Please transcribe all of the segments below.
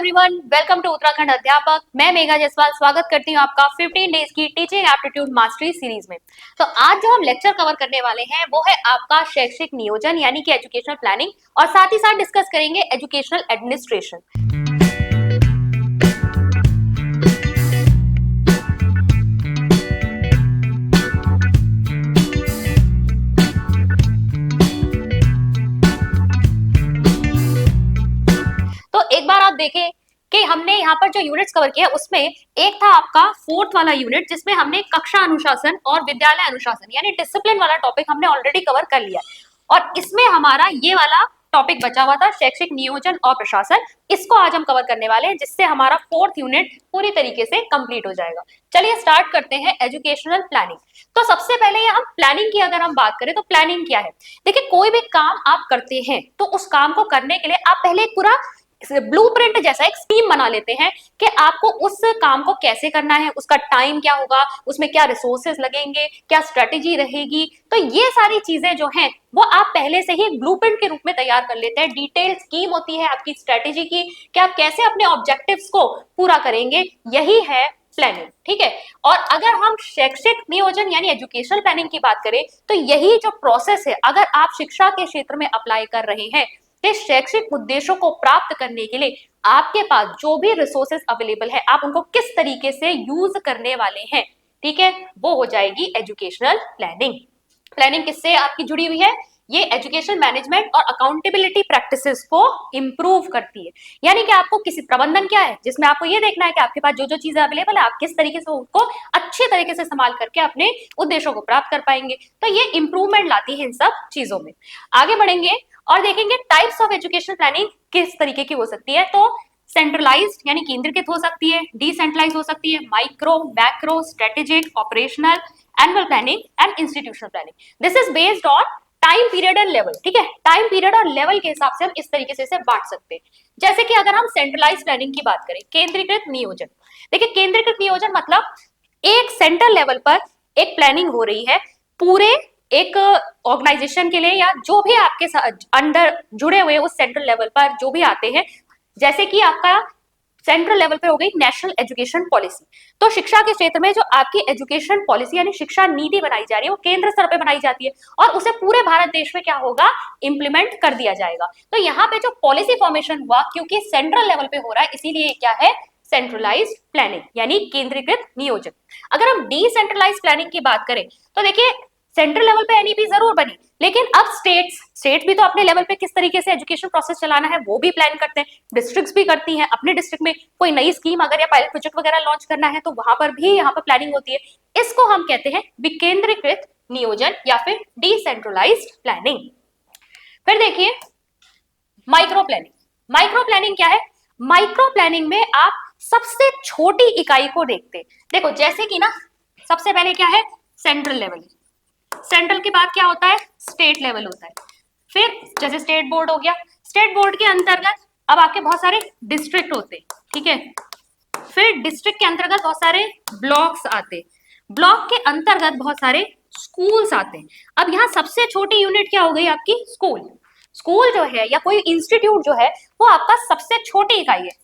Everyone, welcome to Uttarakhand अध्यापक। मैं मेघा जायसवाल स्वागत करती हूँ आपका 15 डेज की टीचिंग एप्टीट्यूड मास्टरी सीरीज में। तो आज जो हम लेक्चर कवर करने वाले हैं वो है आपका शैक्षिक नियोजन यानी कि एजुकेशनल प्लानिंग, और साथ ही साथ डिस्कस करेंगे एजुकेशनल एडमिनिस्ट्रेशन। तो एक बार आप देखें कि हमने यहाँ पर जो यूनिट्स कवर किया उसमें एक था आपका फोर्थ वाला यूनिट, जिसमें हमने कक्षा अनुशासन और विद्यालय अनुशासन यानी डिसिप्लिन वाला टॉपिक हमने ऑलरेडी कवर कर लिया, और इसमें हमारा ये वाला टॉपिक बचा हुआ था शैक्षिक नियोजन और प्रशासन। इसको आज हम कवर करने वाले हैं, जिससे हमारा फोर्थ यूनिट पूरी तरीके से कंप्लीट हो जाएगा। चलिए स्टार्ट करते हैं एजुकेशनल प्लानिंग। तो सबसे पहले हम प्लानिंग की अगर हम बात करें तो प्लानिंग क्या है। देखिए, कोई भी काम आप करते हैं तो उस काम को करने के लिए आप पहले एक पूरा ब्लूप्रिंट जैसा एक स्कीम बना लेते हैं कि आपको उस काम को कैसे करना है, उसका टाइम क्या होगा, उसमें क्या रिसोर्सेज लगेंगे, क्या स्ट्रेटेजी रहेगी। तो ये सारी चीजें जो हैं वो आप पहले से ही ब्लूप्रिंट के रूप में तैयार कर लेते हैं। डिटेल स्कीम होती है आपकी स्ट्रेटेजी की कि आप कैसे अपने ऑब्जेक्टिव्स को पूरा करेंगे, यही है प्लानिंग। ठीक है। और अगर हम शैक्षिक नियोजन यानी एजुकेशनल प्लानिंग की बात करें तो यही जो प्रोसेस है, अगर आप शिक्षा के क्षेत्र में अप्लाई कर रहे हैं कि शैक्षिक उद्देश्यों को प्राप्त करने के लिए आपके पास जो भी रिसोर्सेज अवेलेबल है आप उनको किस तरीके से यूज करने वाले हैं, ठीक है, वो हो जाएगी एजुकेशनल प्लानिंग। प्लानिंग किससे आपकी जुड़ी हुई है? ये एजुकेशन मैनेजमेंट और अकाउंटेबिलिटी प्रैक्टिसेस को इंप्रूव करती है। यानी कि आपको किसी प्रबंधन क्या है, जिसमें आपको ये देखना है कि आपके पास जो जो चीजें अवेलेबल है आप किस तरीके से उनको अच्छे तरीके से संभाल करके अपने उद्देश्यों को प्राप्त कर पाएंगे। तो ये इंप्रूवमेंट लाती है इन सब चीजों में। आगे बढ़ेंगे और देखेंगे टाइप्स ऑफ एजुकेशन प्लानिंग किस तरीके की हो सकती है। तो सेंट्रलाइज्ड यानी केंद्रीकृत हो सकती है, डिसेंट्रलाइज हो सकती है, micro, macro, strategic, operational, annual planning and institutional planning. This is based on time period and level. ठीक है, टाइम पीरियड और लेवल के हिसाब से हम इस तरीके से इसे बांट सकते हैं। जैसे कि अगर हम सेंट्रलाइज प्लानिंग की बात करें, केंद्रीकृत नियोजन। देखिए, केंद्रीकृत नियोजन मतलब एक सेंट्रल लेवल पर एक प्लानिंग हो रही है पूरे एक ऑर्गेनाइजेशन के लिए, या जो भी आपके अंडर जुड़े हुए उस सेंट्रल लेवल पर जो भी आते हैं। जैसे कि आपका सेंट्रल लेवल पे हो गई नेशनल एजुकेशन पॉलिसी। तो शिक्षा के क्षेत्र में जो आपकी एजुकेशन पॉलिसी यानी शिक्षा नीति बनाई जा रही है वो केंद्र स्तर पे बनाई जाती है, और उसे पूरे भारत देश में क्या होगा, इंप्लीमेंट कर दिया जाएगा। तो यहाँ पे जो पॉलिसी फॉर्मेशन हुआ, क्योंकि सेंट्रल लेवल पे हो रहा है, इसीलिए क्या है, सेंट्रलाइज्ड प्लानिंग यानी केंद्रीकृत नियोजन। अगर हम डिसेंट्रलाइज्ड प्लानिंग की बात करें तो देखिए, सेंट्रल लेवल पे एनईपी जरूर बनी, लेकिन अब स्टेट भी तो अपने लेवल पे किस तरीके से एजुकेशन प्रोसेस चलाना है वो भी प्लान करते हैं। डिस्ट्रिक्ट्स भी करती हैं, अपने डिस्ट्रिक्ट में कोई नई स्कीम अगर या पायलट प्रोजेक्ट वगैरह लॉन्च करना है तो वहां पर भी यहाँ पर प्लानिंग होती है। इसको हम कहते हैं विकेंद्रीकृत नियोजन या फिर डिसेंट्रलाइज्ड प्लानिंग। फिर देखिए माइक्रो प्लानिंग। माइक्रो प्लानिंग क्या है? माइक्रो प्लानिंग में आप सबसे छोटी इकाई को देखते हैं। देखो, जैसे कि ना, सबसे पहले क्या है, सेंट्रल लेवल। सेंट्रल के बाद क्या होता है, स्टेट लेवल होता है। फिर जैसे स्टेट बोर्ड हो गया, स्टेट बोर्ड के अंतर्गत अब आपके बहुत सारे डिस्ट्रिक्ट होते हैं। ठीक है, फिर डिस्ट्रिक्ट के अंतर्गत बहुत सारे ब्लॉक्स आते हैं, ब्लॉक के अंतर्गत बहुत सारे स्कूल्स आते हैं। अब यहाँ सबसे छोटी यूनिट क्या हो गई आपकी, स्कूल। स्कूल जो है या कोई इंस्टीट्यूट जो है वो आपका सबसे छोटी इकाई है।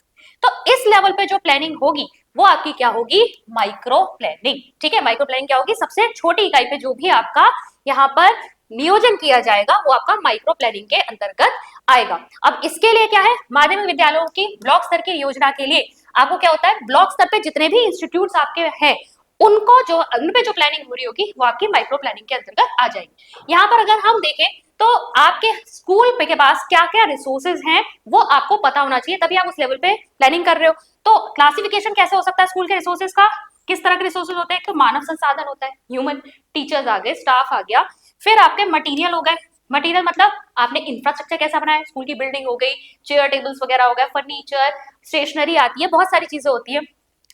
तो इस लेवल पे जो प्लानिंग होगी वो आपकी क्या होगी, माइक्रो प्लानिंग। ठीक है, माइक्रो प्लानिंग क्या होगी, सबसे छोटी इकाई पे जो भी आपका यहाँ पर नियोजन किया जाएगा वो आपका माइक्रो प्लानिंग के अंतर्गत आएगा। अब इसके लिए क्या है, माध्यमिक विद्यालयों की ब्लॉक स्तर की योजना के लिए आपको क्या होता है, ब्लॉक स्तर पे जितने भी इंस्टीट्यूट आपके हैं उनको जो उन पे जो प्लानिंग हो रही होगी वो आपकी माइक्रो प्लानिंग के अंतर्गत आ जाएगी। यहाँ पर अगर हम देखें तो आपके स्कूल पे के पास क्या क्या रिसोर्सेज हैं वो आपको पता होना चाहिए, तभी आप उस लेवल पे प्लानिंग कर रहे हो। तो क्लासिफिकेशन कैसे हो सकता है स्कूल के रिसोर्सेज का, किस तरह के रिसोर्सेज होते हैं? तो मानव संसाधन होता है, ह्यूमन, टीचर्स आ गए, स्टाफ आ गया। फिर आपके मटेरियल हो गए। मटेरियल मतलब आपने इंफ्रास्ट्रक्चर कैसा बनाया, स्कूल की बिल्डिंग हो गई, चेयर टेबल्स वगैरह हो गया, फर्नीचर, स्टेशनरी आती है, बहुत सारी चीजें होती है।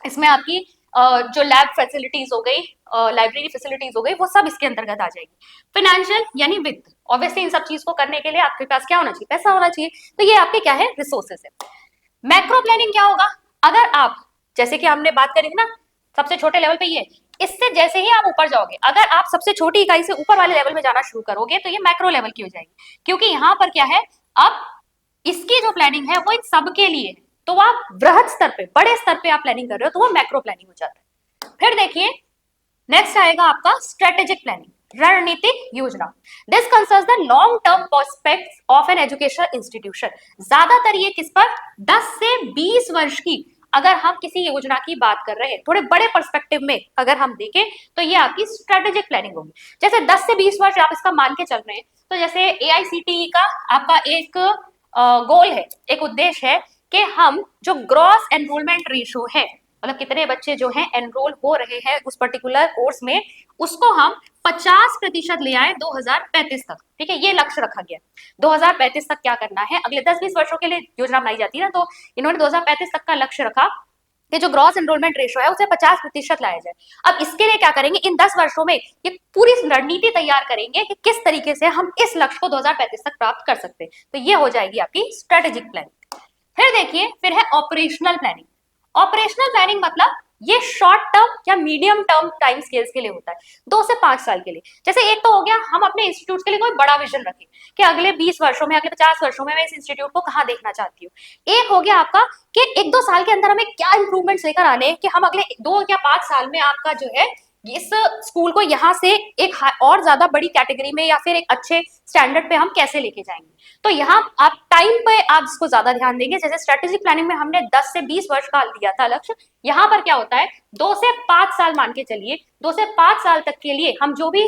इसमें आपकी जो लैब फैसिलिटीज हो गई, लाइब्रेरी फैसिलिटीज हो गई, वो सब इसके अंतर्गत आ जाएगी। फाइनेंशियल यानी वित्त, ऑब्वियसली इन सब चीज को करने के लिए आपके पास क्या होना चाहिए, पैसा होना चाहिए। तो ये आपके क्या है, रिसोर्सेज है। मैक्रो प्लानिंग क्या होगा, अगर आप, जैसे कि हमने बात करी थी ना, सबसे छोटे लेवल पे ये, इससे जैसे ही आप ऊपर जाओगे, अगर आप सबसे छोटी इकाई से ऊपर वाले लेवल में जाना शुरू करोगे तो ये मैक्रो लेवल की हो जाएगी, क्योंकि यहाँ पर क्या है, अब इसकी जो प्लानिंग है वो इन सबके लिए है। तो आप वृहद स्तर पे, बड़े स्तर पे आप प्लानिंग कर रहे हो, तो वो मैक्रो प्लानिंग हो जाता है। फिर देखिए नेक्स्ट आएगा आपका स्ट्रेटेजिक प्लानिंग, रणनीतिक योजना। This concerns the long term prospects of an educational institution. ज्यादातर ये किस पर, 10 से 20 वर्ष की अगर हम किसी योजना की बात कर रहे हैं, थोड़े बड़े पर्सपेक्टिव में अगर हम देखें तो ये आपकी स्ट्रेटेजिक प्लानिंग होगी। जैसे 10 से 20 वर्ष आप इसका मान के चल रहे हैं, तो जैसे AICTE का आपका एक गोल है, एक उद्देश्य है कि हम जो ग्रॉस एनरोलमेंट रेशियो है, मतलब कितने बच्चे जो हैं एनरोल हो रहे हैं उस पर्टिकुलर कोर्स में, उसको हम 50% ले आए 2035 तक। ठीक है, ये लक्ष्य रखा गया। 2035 तक क्या करना है, अगले 10-20 वर्षों के लिए योजना बनाई जाती है ना, तो इन्होंने 2035 तक का लक्ष्य रखा कि जो ग्रॉस एनरोलमेंट रेशियो है उसे 50% लाया जाए। अब इसके लिए क्या करेंगे, इन 10 वर्षों में ये पूरी रणनीति तैयार करेंगे कि किस तरीके से हम इस लक्ष्य को 2035 तक प्राप्त कर सकते हैं। तो ये हो जाएगी आपकी स्ट्रेटेजिक प्लानिंग। फिर देखिए, फिर है ऑपरेशनल प्लानिंग। ऑपरेशनल प्लानिंग मतलब ये शॉर्ट टर्म या मीडियम टर्म टाइम स्केल्स के लिए होता है, 2 से 5 साल के लिए। जैसे एक तो हो गया, हम अपने इंस्टीट्यूट के लिए कोई बड़ा विजन रखें कि अगले 20 वर्षों में, अगले 50 वर्षों में मैं इस इंस्टीट्यूट को कहाँ देखना चाहती हूँ। एक हो गया आपका कि 1-2 साल के अंदर हमें क्या इंप्रूवमेंट्स लेकर आने हैं, कि हम अगले 2 या 5 साल में आपका जो है इस स्कूल को यहाँ से एक और ज्यादा बड़ी कैटेगरी में या फिर एक अच्छे स्टैंडर्ड पे हम कैसे लेके जाएंगे। तो यहाँ आप टाइम पे आप इसको ज्यादा ध्यान देंगे। जैसे स्ट्रेटेजिक प्लानिंग में हमने 10 से 20 वर्ष का दिया था लक्ष्य, यहाँ पर क्या होता है 2 से 5 साल मान के चलिए, 2 से 5 साल तक के लिए हम जो भी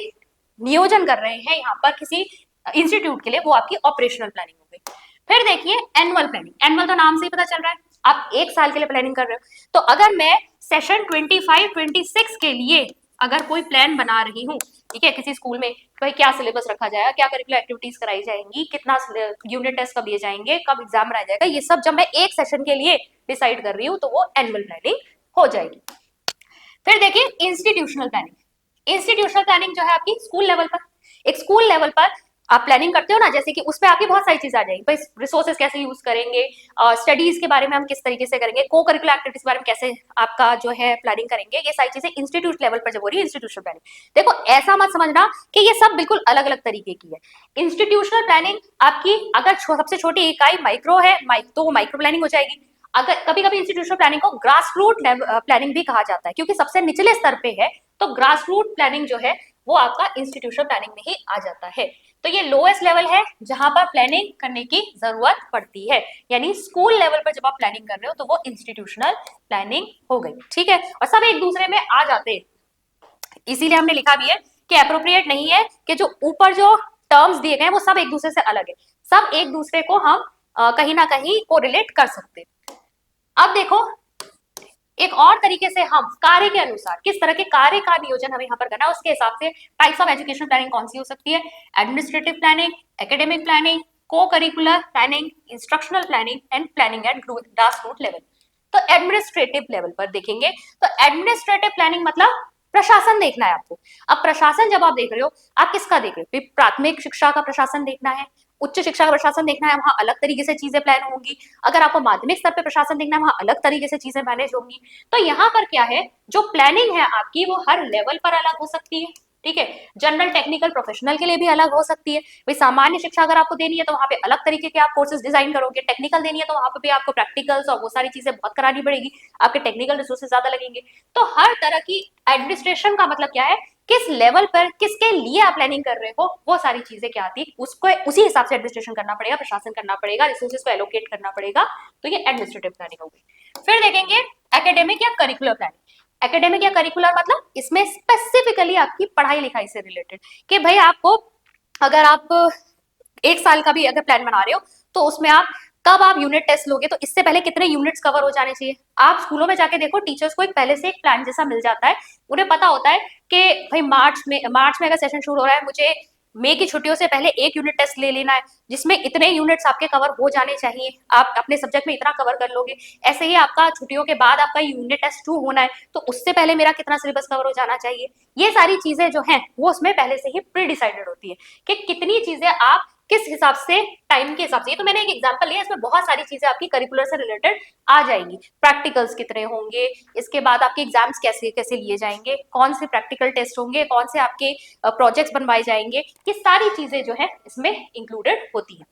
नियोजन कर रहे हैं यहाँ पर किसी इंस्टीट्यूट के लिए, वो आपकी ऑपरेशनल प्लानिंग हो गई। फिर देखिए एनुअल प्लानिंग। एनुअल तो नाम से ही पता चल रहा है, आप 1 साल के लिए प्लानिंग कर रहे हो। तो अगर मैं सेशन 25-26 के लिए अगर कोई प्लान बना रही हूँ, ठीक है, किसी स्कूल में, भाई क्या सिलेबस रखा जाएगा, क्या करिकुलर एक्टिविटीज कराई जाएंगी, कितना यूनिट टेस्ट कब लिए जाएंगे, कब एग्जाम बनाया जाएगा, ये सब जब मैं एक सेशन के लिए डिसाइड कर रही हूँ तो वो एनुअल प्लानिंग हो जाएगी। फिर देखिए इंस्टीट्यूशनल प्लानिंग। इंस्टीट्यूशनल प्लानिंग जो है आपकी स्कूल लेवल पर, एक स्कूल लेवल पर आप प्लानिंग करते हो ना, जैसे कि उसमें आपकी बहुत सारी चीजें आ जाएंगी, भाई रिसोर्सेज कैसे यूज करेंगे, स्टडीज के बारे में हम किस तरीके से करेंगे, को करिकुलर एक्टिविटीज के बारे में कैसे आपका जो है प्लानिंग करेंगे, ये सारी चीजें इंस्टीट्यूट लेवल पर जब हो रही है इंस्टीट्यूशनल प्लानिंग। देखो ऐसा मत समझना कि ये सब बिल्कुल अलग अलग तरीके की है। इंस्टीट्यूशनल प्लानिंग आपकी अगर सबसे छोटी इकाई माइक्रो है, तो वो माइक्रो प्लानिंग हो जाएगी। अगर कभी कभी इंस्टीट्यूशनल प्लानिंग को ग्रास रूट प्लानिंग भी कहा जाता है, क्योंकि सबसे निचले स्तर पे है, तो ग्रास रूट प्लानिंग जो है वो आपका इंस्टीट्यूशनल प्लानिंग में ही आ जाता है। तो ये लोएस्ट लेवल है जहां पर प्लानिंग करने की जरूरत पड़ती है, यानी स्कूल लेवल पर जब आप प्लानिंग कर रहे हो तो वो इंस्टीट्यूशनल प्लानिंग हो गई। ठीक है, और सब एक दूसरे में आ जाते हैं, इसीलिए हमने लिखा भी है कि अप्रोप्रिएट नहीं है कि जो ऊपर जो टर्म्स दिए गए हैं वो सब एक दूसरे से अलग है, सब एक दूसरे को हम कहीं ना कहीं को रिलेट कर सकते हैं। अब देखो एक और तरीके से हम कार्य के अनुसार किस तरह के कार्य का नियोजन हमें यहाँ पर करना है, उसके हिसाब से टाइप्स ऑफ एजुकेशन प्लानिंग कौन सी हो सकती है, administrative planning, academic planning, cocurricular planning, instructional planning and planning at grass root level. तो एडमिनिस्ट्रेटिव लेवल पर देखेंगे तो एडमिनिस्ट्रेटिव प्लानिंग मतलब प्रशासन देखना है आपको। अब प्रशासन जब आप देख रहे हो, आप किसका देख रहे हो, प्राथमिक शिक्षा का प्रशासन देखना है, उच्च शिक्षा का प्रशासन देखना है, वहां अलग तरीके से चीजें प्लान होंगी। अगर आपको माध्यमिक स्तर पे प्रशासन देखना है, वहां अलग तरीके से चीजें मैनेज होंगी। तो यहाँ पर क्या है, जो प्लानिंग है आपकी वो हर लेवल पर अलग हो सकती है। ठीक है, जनरल टेक्निकल प्रोफेशनल के लिए भी अलग हो सकती है। भाई सामान्य शिक्षा अगर आपको देनी है तो वहां पे अलग तरीके के आप कोर्सेज डिजाइन करोगे, टेक्निकल देनी है तो वहां पे भी आपको प्रैक्टिकल्स और वो सारी चीजें बहुत करानी पड़ेगी, आपके टेक्निकल रिसोर्सेज ज्यादा लगेंगे। तो हर तरह की एडमिनिस्ट्रेशन का मतलब क्या है, किस लेवल पर किसके लिए आप प्लानिंग कर रहे हो, वो सारी चीजें क्या आती है, उसको उसी हिसाब से एडमिनिस्ट्रेशन करना पड़ेगा, प्रशासन करना पड़ेगा, रिसोर्सेज को एलोकेट करना पड़ेगा। तो ये एडमिनिस्ट्रेटिव प्लानिंग होगी। फिर देखेंगे एकेडमिक या करिकुलर प्लानिंग। एकेडमिक या करिकुलर मतलब इसमें स्पेसिफिकली आपकी पढ़ाई लिखाई से रिलेटेड, कि भाई आपको अगर आप 1 साल का भी अगर प्लान बना रहे हो तो उसमें आप कब आप यूनिट टेस्ट लोगे, तो इससे पहले कितने यूनिट्स कवर हो जाने चाहिए। आप स्कूलों में जाके देखो, टीचर्स को एक पहले से एक प्लान जैसा मिल जाता है, उन्हें पता होता है कि भाई मार्च में अगर सेशन शुरू हो रहा है, मुझे मई की छुट्टियों से पहले एक यूनिट टेस्ट ले लेना है जिसमें इतने यूनिट्स आपके कवर हो जाने चाहिए, आप अपने सब्जेक्ट में इतना कवर कर लोगे। ऐसे ही आपका छुट्टियों के बाद आपका यूनिट टेस्ट 2 होना है, तो उससे पहले मेरा कितना सिलेबस कवर हो जाना चाहिए। ये सारी चीजें जो हैं वो उसमें पहले से ही प्री डिसाइडेड होती है कि कितनी चीजें आप किस हिसाब से, टाइम के हिसाब से। तो मैंने एक एग्जांपल लिया, इसमें बहुत सारी चीजें आपकी करिकुलर से रिलेटेड आ जाएंगी। प्रैक्टिकल्स कितने होंगे, इसके बाद आपके एग्जाम्स कैसे कैसे लिए जाएंगे, कौन से प्रैक्टिकल टेस्ट होंगे, कौन से आपके प्रोजेक्ट्स बनवाए जाएंगे, ये सारी चीजें जो है इसमें इंक्लूडेड होती है।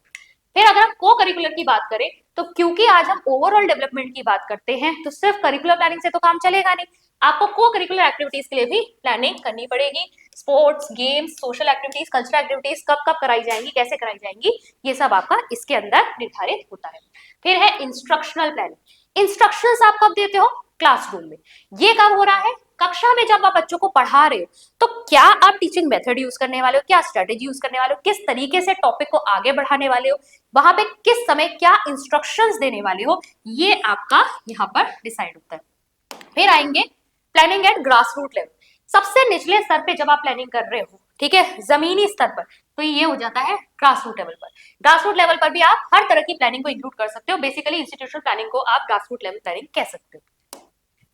फिर अगर हम को करिकुलर की बात करें तो क्योंकि आज हम ओवरऑल डेवलपमेंट की बात करते हैं तो सिर्फ करिकुलर प्लानिंग से तो काम चलेगा नहीं, आपको को करिकुलर एक्टिविटीज के लिए भी प्लानिंग करनी पड़ेगी। Sports, games, social activities, cultural activities कब कब कराई जाएंगी, कैसे कराई जाएंगी, ये सब आपका इसके अंदर निर्धारित होता है। फिर है इंस्ट्रक्शनल प्लानिंग। इंस्ट्रक्शंस आप कब देते हो? क्लासरूम में। ये कब हो रहा है? कक्षा में जब आप बच्चों को पढ़ा रहे हो तो क्या आप टीचिंग मेथड यूज करने वाले हो, क्या स्ट्रेटेजी यूज करने वाले हो, किस तरीके से टॉपिक को आगे बढ़ाने वाले हो, वहां पे किस समय क्या इंस्ट्रक्शंस देने वाले हो, ये आपका यहाँ पर डिसाइड होता है। फिर आएंगे planning at grass root level. सबसे निचले स्तर पे जब आप प्लानिंग कर रहे हो, ठीक है, जमीनी स्तर पर, तो ये हो जाता है ग्रास रूट लेवल पर। ग्रास रूट लेवल पर भी आप हर तरह की प्लानिंग को इंक्लूड कर सकते हो। बेसिकली इंस्टीट्यूशनल प्लानिंग को आप ग्रास रूट लेवल प्लानिंग कह सकते हो,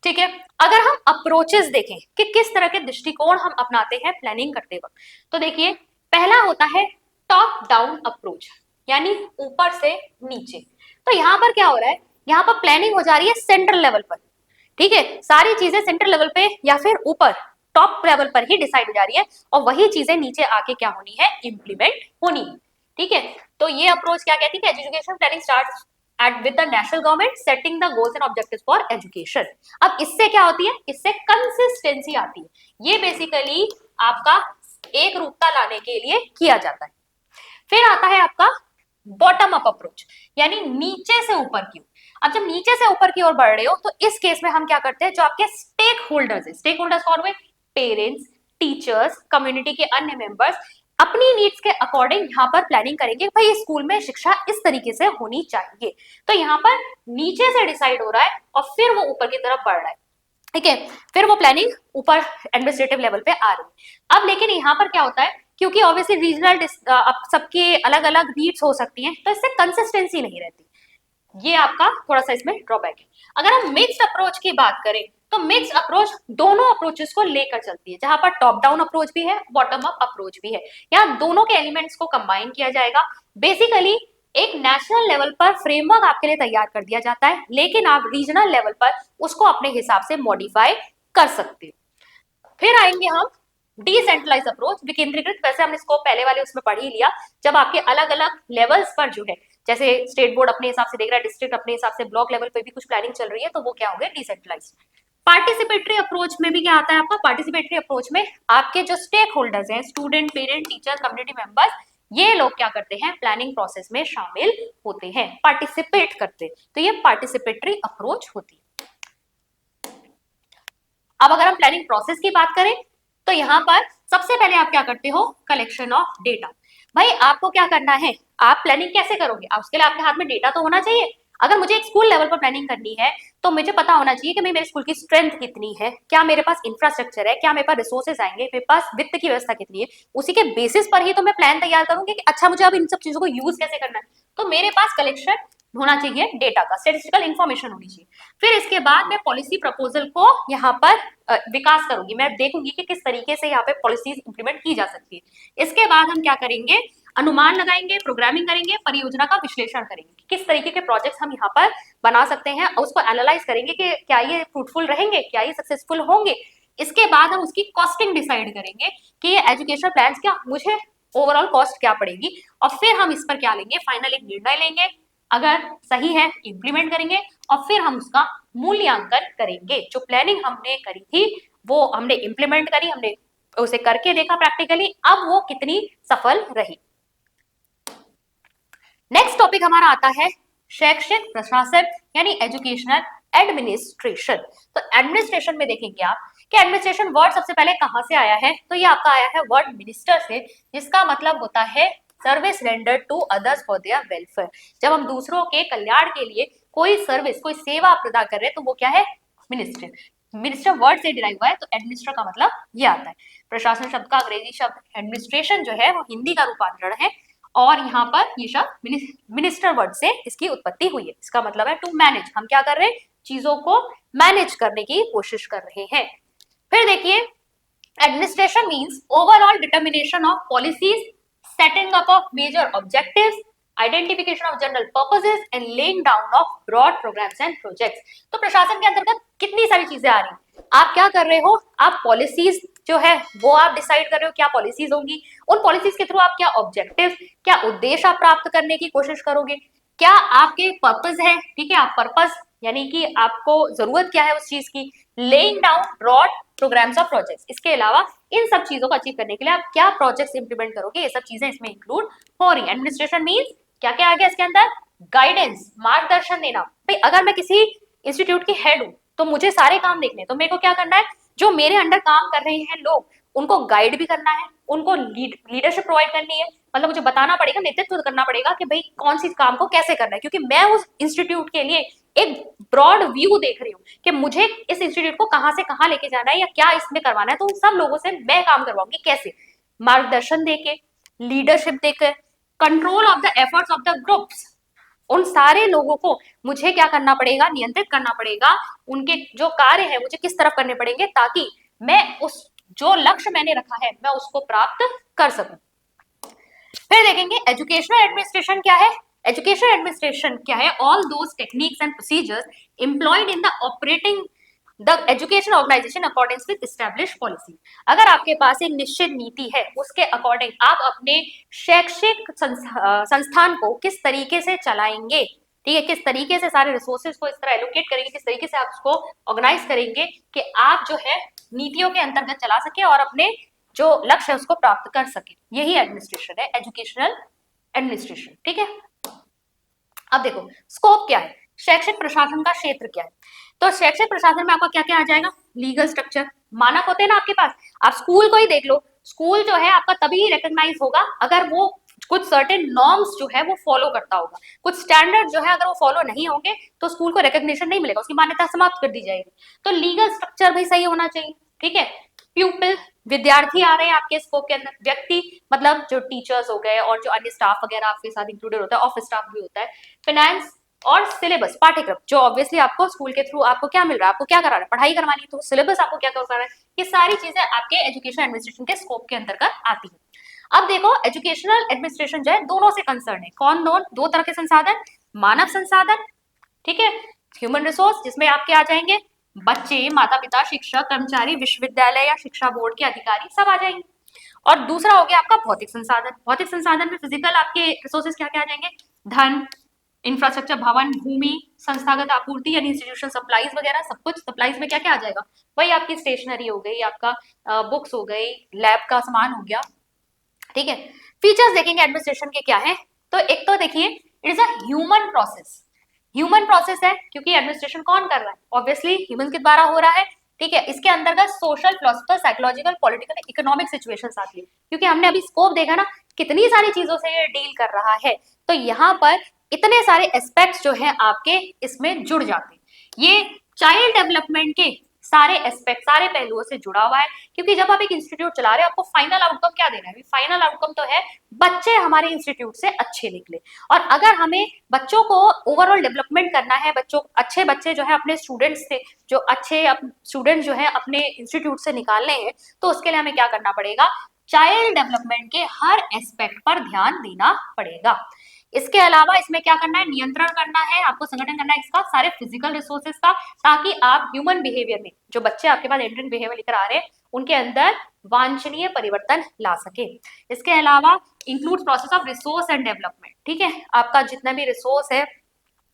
ठीक है। अगर हम अप्रोचेस देखें कि किस तरह के दृष्टिकोण हम अपनाते हैं प्लानिंग करते वक्त, तो देखिए पहला होता है टॉप डाउन अप्रोच, यानी ऊपर से नीचे। तो यहाँ पर क्या हो रहा है, यहाँ पर प्लानिंग हो जा रही है सेंट्रल लेवल पर, ठीक है, सारी चीजें सेंट्रल लेवल पे या फिर ऊपर टॉप लेवल पर ही डिसाइड हो जा रही है और वही चीजें नीचे आके क्या होनी है, इंप्लीमेंट होनी है, ठीक है। तो ये अप्रोच क्या कहती है, education planning starts at with the national government setting the goals and objectives for education. अब इससे क्या होती है, इससे कंसिस्टेंसी आती है। ये बेसिकली आपका एक रूपता लाने के लिए किया जाता है। फिर आता है आपका बॉटम अप अप्रोच, यानी नीचे से ऊपर की ओर। अब जब नीचे से ऊपर की ओर बढ़ रहे हो तो इस केस में हम क्या करते हैं, जो आपके स्टेक होल्डर्स है, स्टेक होल्डर्स कौन हुए, पेरेंट्स, टीचर्स, कम्युनिटी के अन्य मेंबर्स, अपनी नीड्स के अकॉर्डिंग यहाँ पर प्लानिंग करेंगे भाई स्कूल में शिक्षा इस तरीके से होनी चाहिए। तो यहाँ पर नीचे से डिसाइड हो रहा है और फिर वो ऊपर की तरफ बढ़ रहा है, ठीक है। फिर वो प्लानिंग ऊपर एडमिनिस्ट्रेटिव लेवल पे आ रही है। अब लेकिन यहाँ पर क्या होता है, क्योंकि ऑब्वियसली रीजनल सबके अलग अलग नीड्स हो सकती हैं, तो इससे कंसिस्टेंसी नहीं रहती। ये आपका थोड़ा सा इसमें ड्रॉबैक है। अगर हम मिक्स्ड अप्रोच की बात करें तो मिक्स्ड अप्रोच दोनों अप्रोचेस को लेकर चलती है, जहां पर टॉप डाउन अप्रोच भी है, बॉटम अप अप्रोच भी है। यहाँ दोनों के एलिमेंट्स को कंबाइन किया जाएगा। बेसिकली एक नेशनल लेवल पर फ्रेमवर्क आपके लिए तैयार कर दिया जाता है, लेकिन आप रीजनल लेवल पर उसको अपने हिसाब से मॉडिफाई कर सकते हो। फिर आएंगे हम डिसेंट्रलाइज अप्रोच, विकेंद्रीकृत। वैसे हमने इसको पहले वाले उसमें पढ़ ही लिया, जब आपके अलग अलग लेवल्स पर जो है, जैसे स्टेट बोर्ड अपने हिसाब से देख रहा है, डिस्ट्रिक्ट अपने हिसाब से, ब्लॉक लेवल पे भी कुछ प्लानिंग चल रही है, तो वो क्या हो गया, डिसेंट्रलाइज। पार्टिसिपेटरी अप्रोच में भी क्या आता है आपका, पार्टिसिपेटरी अप्रोच में आपके जो स्टेक होल्डर्स हैं, student, parent, teacher, community members, ये लोग क्या करते हैं, प्लानिंग प्रोसेस में शामिल होते हैं, पार्टिसिपेट करते हैं, तो ये पार्टिसिपेटरी अप्रोच होती है। अब अगर हम प्लानिंग प्रोसेस की बात करें तो यहाँ पर सबसे पहले आप क्या करते हो, कलेक्शन ऑफ डेटा। भाई आपको क्या करना है, आप प्लानिंग कैसे करोगे, आप उसके लिए आपके हाथ में डेटा तो होना चाहिए। अगर मुझे एक स्कूल लेवल पर प्लानिंग करनी है तो मुझे पता होना चाहिए कि मेरे स्कूल की स्ट्रेंथ कितनी है, क्या मेरे पास इंफ्रास्ट्रक्चर है, क्या मेरे पास रिसोर्सेज आएंगे, मेरे पास वित्त की व्यवस्था कितनी है। उसी के बेसिस पर ही तो मैं प्लान तैयार करूंगी कि अच्छा मुझे अब इन सब चीजों को यूज कैसे करना है। तो मेरे पास कलेक्शन होना चाहिए डेटा का, स्टेटिस्टिकल इंफॉर्मेशन होनी चाहिए। फिर इसके बाद मैं पॉलिसी प्रपोजल को यहाँ पर विकास करूंगी, मैं देखूंगी कि किस तरीके से यहाँ पे पॉलिसीज इंप्लीमेंट की जा सकती है। इसके बाद हम क्या करेंगे, अनुमान लगाएंगे, प्रोग्रामिंग करेंगे, परियोजना का विश्लेषण करेंगे, किस तरीके के प्रोजेक्ट्स हम यहाँ पर बना सकते हैं, और उसको एनालाइज करेंगे कि क्या ये फ्रूटफुल रहेंगे, क्या ये सक्सेसफुल होंगे। इसके बाद हम उसकी कॉस्टिंग डिसाइड करेंगे कि ये एजुकेशनल प्लान क्या मुझे ओवरऑल कॉस्ट क्या पड़ेगी, और फिर हम इस पर क्या लेंगे, फाइनल एक निर्णय लेंगे, अगर सही है इंप्लीमेंट करेंगे, और फिर हम उसका मूल्यांकन करेंगे। जो प्लानिंग हमने करी थी वो हमने इंप्लीमेंट करी, हमने उसे करके देखा प्रैक्टिकली, अब वो कितनी सफल रही। नेक्स्ट टॉपिक हमारा आता है शैक्षिक प्रशासन, यानी एजुकेशनल एडमिनिस्ट्रेशन। तो एडमिनिस्ट्रेशन में देखेंगे आप कि एडमिनिस्ट्रेशन वर्ड सबसे पहले कहां से आया है, तो ये आपका आया है वर्ड मिनिस्टर से, जिसका मतलब होता है service rendered to others for their welfare. जब हम दूसरों के कल्याण के लिए कोई सर्विस, कोई सेवा प्रदान कर रहे हैं तो वो क्या है, मिनिस्टर। मिनिस्टर वर्ड से डिराइव हुआ है, तो एडमिनिस्टर का मतलब ये आता है। प्रशासन शब्द का अंग्रेजी शब्द एडमिनिस्ट्रेशन जो है वो हिंदी का रूपांतरण है, और यहाँ पर ये शब्द मिनिस्टर वर्ड से इसकी उत्पत्ति हुई है। इसका मतलब है टू मैनेज, हम क्या कर रहे हैं, चीजों को मैनेज करने की कोशिश कर रहे हैं। फिर देखिए administration means overall determination of policies, setting up of major objectives, identification of general purposes and laying down of broad programs and projects। तो प्रशासन के अंतर्गत कितनी सारी चीजें आ रही हैं, आप क्या कर रहे हो, आप पॉलिसीज जो है वो आप डिसाइड कर रहे हो, क्या पॉलिसीज होंगी, उन पॉलिसीज के थ्रू आप क्या ऑब्जेक्टिव, क्या उद्देश्य आप प्राप्त करने की कोशिश करोगे, क्या आपके पर्पस है, ठीक है, आप पर्पस यानी कि आपको जरूरत क्या है उस चीज की, laying down broad programmes of projects. इसके अलावा इन सब चीजों को अचीव करने के लिए आप क्या प्रोजेक्ट्स इंप्लीमेंट करोगे, ये सब चीजें इसमें इंक्लूड हो रही है। एडमिनिस्ट्रेशन मींस क्या क्या आ गया इसके अंदर, गाइडेंस, मार्गदर्शन देना। भाई अगर मैं किसी इंस्टीट्यूट की हेड हूं तो मुझे सारे काम देखने, तो मेरे को क्या करना है, जो मेरे अंडर काम कर रहे हैं लोग उनको गाइड भी करना है, उनको लीडरशिप प्रोवाइड करनी है, मतलब मुझे बताना पड़ेगा, नेतृत्व करना पड़ेगा कि भाई कौन सी काम को कैसे करना है, क्योंकि मैं उस इंस्टीट्यूट के लिए एक ब्रॉड व्यू देख रही हूँ कि मुझे इस इंस्टीट्यूट को कहां से कहां लेके जाना है या क्या इसमें करवाना है। तो उन सब लोगों से मैं काम करवाऊंगी, कैसे, मार्गदर्शन देके, लीडरशिप देकर, control of the efforts of the groups, उन सारे लोगों को मुझे क्या करना पड़ेगा, नियंत्रित करना पड़ेगा, उनके जो कार्य है मुझे किस तरफ करने पड़ेंगे ताकि मैं उस जो लक्ष्य मैंने रखा है मैं उसको प्राप्त कर सकूं। फिर देखेंगे एजुकेशनल एडमिनिस्ट्रेशन क्या है। एजुकेशन एडमिनिस्ट्रेशन क्या है, all those techniques and procedures employed in the operating the education organisation according with establish policy. अगर आपके पास एक निश्चित नीति है उसके अकॉर्डिंग आप अपने शैक्षिक संस्थान को किस तरीके से चलाएंगे, ठीक है, किस तरीके से सारे रिसोर्सेज को इस तरह एलोकेट करेंगे, किस तरीके से आप उसको ऑर्गेनाइज करेंगे कि आप जो है नीतियों के अंतर्गत चला सके और अपने जो लक्ष्य है उसको प्राप्त कर सके, यही एडमिनिस्ट्रेशन है, एजुकेशनल एडमिनिस्ट्रेशन। ठीक है, अब देखो स्कोप क्या है, शैक्षिक प्रशासन का क्षेत्र क्या है। तो शैक्षिक प्रशासन में आपका क्या क्या आ जाएगा, लीगल स्ट्रक्चर, मानक होते हैं ना आपके पास, आप स्कूल को ही देख लो, स्कूल जो है आपका तभी रिकॉग्नाइज होगा अगर वो कुछ सर्टेन नॉर्म्स जो है वो फॉलो करता होगा, कुछ स्टैंडर्ड जो है अगर वो फॉलो नहीं होंगे तो स्कूल को रिकॉग्निशन नहीं मिलेगा, उसकी मान्यता समाप्त कर दी जाएगी। तो लीगल स्ट्रक्चर भी सही होना चाहिए, ठीक है। प्यूपिल, विद्यार्थी आ रहे हैं आपके स्कोप के अंदर, व्यक्ति मतलब जो टीचर्स हो गए और जो अन्य स्टाफ वगैरह आपके साथ इंक्लूडेड होता है, ऑफिस स्टाफ भी होता है, फाइनेंस और सिलेबस, पाठ्यक्रम, जो ऑब्वियसली आपको स्कूल के थ्रू आपको क्या मिल रहा है, आपको क्या करा रहा है, पढ़ाई करवानी है, तो सिलेबस आपको क्या करा रहा है, ये सारी चीजें आपके एजुकेशन एडमिनिस्ट्रेशन के स्कोप के अंतर्गत आती है। अब देखो एजुकेशनल एडमिनिस्ट्रेशन जो है दोनों से कंसर्न है, कौन दो तरह के संसाधन, मानव संसाधन, ठीक है, ह्यूमन रिसोर्स, जिसमें आपके आ जाएंगे बच्चे, माता पिता, शिक्षक, कर्मचारी, विश्वविद्यालय या शिक्षा बोर्ड के अधिकारी, सब आ जाएंगे। और दूसरा हो गया आपका भौतिक संसाधन, भौतिक संसाधन में फिजिकल आपके रिसोर्सेज क्या क्या आ जाएंगे, धन, इंफ्रास्ट्रक्चर, भवन, भूमि, संस्थागत आपूर्ति यानी इंस्टीट्यूशन सप्लाईज वगैरह, सब कुछ सप्लाईज में क्या क्या आ जाएगा, वही आपकी स्टेशनरी हो गई, आपका बुक्स हो गई, लैब का सामान हो गया, ठीक है। फीचर्स देखेंगे एडमिनिस्ट्रेशन के क्या है, तो एक तो देखिए it is a human process, human process है क्योंकि एडमिनिस्ट्रेशन कौन कर रहा है, ऑब्वियसली ह्यूमन के द्वारा हो रहा है, ठीक है। इसके अंतर्गत social, philosophical, psychological, political, economic situations आती है, क्योंकि हमने अभी स्कोप देखा ना कितनी सारी चीजों से ये डील कर रहा है, तो यहाँ पर इतने सारे एस्पेक्ट्स जो है आपके इसमें जुड़ जाते हैं। ये चाइल्ड डेवलपमेंट के सारे एस्पेक्ट, सारे पहलुओं से जुड़ा हुआ है, क्योंकि जब आप एक इंस्टीट्यूट चला रहे हो आपको फाइनल आउटकम क्या देना है, फाइनल आउटकम तो है बच्चे हमारे इंस्टीट्यूट से अच्छे निकले, और अगर हमें बच्चों को ओवरऑल डेवलपमेंट करना है, बच्चों अच्छे बच्चे जो है अपने स्टूडेंट्स से, जो अच्छे स्टूडेंट जो है अपने इंस्टीट्यूट से निकालने हैं, तो उसके लिए हमें क्या करना पड़ेगा, चाइल्ड डेवलपमेंट के हर एस्पेक्ट पर ध्यान देना पड़ेगा। इसके अलावा इसमें क्या करना है, नियंत्रण करना है आपको, संगठन करना है इसका सारे फिजिकल रिसोर्सेज का, ताकि आप ह्यूमन बिहेवियर में जो बच्चे आपके पास एंट्रेंस बिहेवियर लेकर आ रहे हैं उनके अंदर वांछनीय परिवर्तन ला सके। इसके अलावा include process of resource and development, ठीक है, आपका जितना भी रिसोर्स है,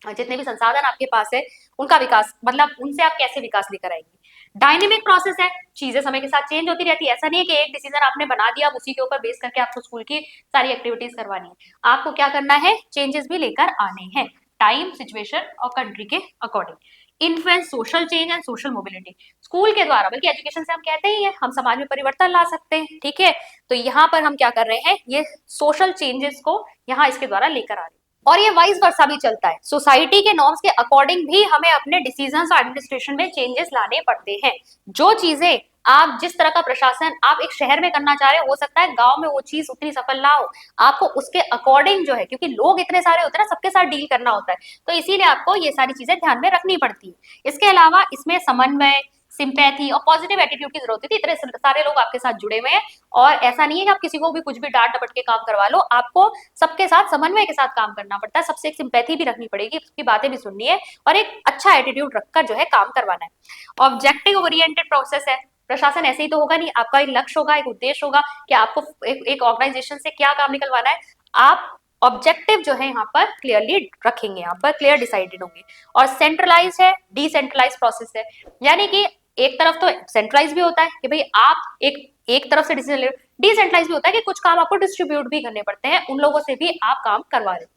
जितने भी संसाधन आपके पास है उनका विकास, मतलब उनसे आप कैसे विकास लेकर आएंगे। डायनेमिक प्रोसेस है, चीजें समय के साथ चेंज होती रहती है, ऐसा नहीं है कि एक डिसीजन आपने बना दिया अब उसी के ऊपर बेस करके आपको स्कूल की सारी एक्टिविटीज करवानी है, आपको क्या करना है, चेंजेस भी लेकर आने हैं टाइम, सिचुएशन और कंट्री के according. Influence social change and social mobility, school के द्वारा, बल्कि एजुकेशन से हम कहते ही हैं हम समाज में परिवर्तन ला सकते हैं, ठीक है। तो यहाँ पर हम क्या कर रहे हैं, ये सोशल चेंजेस को यहाँ इसके द्वारा लेकर आ रहे हैं, और ये वाइस वर्सा भी चलता है, सोसाइटी के नॉर्म्स के अकॉर्डिंग भी हमें अपने डिसीजंस और एडमिनिस्ट्रेशन में चेंजेस लाने पड़ते हैं। जो चीजें आप, जिस तरह का प्रशासन आप एक शहर में करना चाह रहे हो सकता है गांव में वो चीज उतनी सफल ना हो, आपको उसके अकॉर्डिंग जो है, क्योंकि लोग इतने सारे होते हैं ना, सबके साथ डील करना होता है, तो इसीलिए आपको ये सारी चीजें ध्यान में रखनी पड़ती है। इसके अलावा इसमें समन्वय, सिंपैथी और पॉजिटिव एटीट्यूड की जरूरत होती है, इतने सारे लोग आपके साथ जुड़े हुए हैं, और ऐसा नहीं है कि आप किसी को भी कुछ भी डांट डपट के काम करवा लो, आपको सबके साथ समन्वय के साथ काम करना पड़ता है, सबसे एक सिंपैथी भी रखनी पड़ेगी, उसकी बातें भी सुननी है और एक अच्छा एटीट्यूड रखकर जो है काम करवाना है। ऑब्जेक्टिव ओरिएंटेड प्रोसेस है, प्रशासन ऐसे ही तो होगा नहीं, आपका एक लक्ष्य होगा, एक उद्देश्य होगा कि आपको एक ऑर्गेनाइजेशन से क्या काम निकलवाना है। आप ऑब्जेक्टिव जो है यहाँ पर क्लियरली रखेंगे, यहाँ पर क्लियर डिसाइडेड होंगे। और सेंट्रलाइज है, डिसेंट्रलाइज प्रोसेस है, यानी कि एक तरफ तो सेंट्रलाइज भी होता है कि भाई आप एक तरफ से डिसीजन ले, डिसेंट्रलाइज भी होता है कि कुछ काम आपको डिस्ट्रीब्यूट भी करने पड़ते हैं, उन लोगों से भी आप काम करवा रहे हो,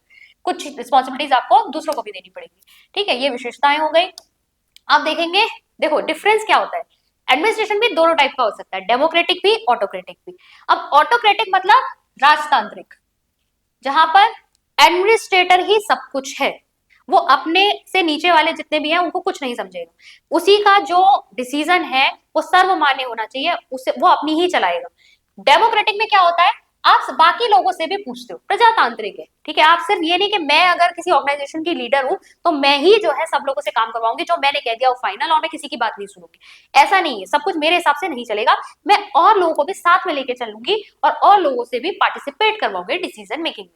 कुछ रिस्पॉन्सिबिलिटीज आपको दूसरों को भी देनी पड़ेगी। ठीक है, ये विशेषताएं हो गई। आप देखेंगे, देखो डिफरेंस क्या होता है। एडमिनिस्ट्रेशन भी दोनों टाइप का हो सकता है, डेमोक्रेटिक भी, ऑटोक्रेटिक भी। अब ऑटोक्रेटिक मतलब राजतांत्रिक, जहां पर एडमिनिस्ट्रेटर ही सब कुछ है, वो अपने से नीचे वाले जितने भी हैं उनको कुछ नहीं समझेगा, उसी का जो डिसीजन है वो सर्वमान्य होना चाहिए, उसे वो अपनी ही चलाएगा। डेमोक्रेटिक में क्या होता है, आप बाकी लोगों से भी पूछते हो, प्रजातांत्रिक है। ठीक है, आप सिर्फ ये नहीं कि मैं अगर किसी ऑर्गेनाइजेशन की लीडर हूं तो मैं ही जो है सब लोगों से काम करवाऊंगी, जो मैंने कह दिया वो फाइनल, और मैं किसी की बात नहीं सुनूंगी। ऐसा नहीं है, सब कुछ मेरे हिसाब से नहीं चलेगा, मैं और लोगों को भी साथ में लेके चलूंगी और लोगों से भी पार्टिसिपेट करवाऊंगी डिसीजन मेकिंग में।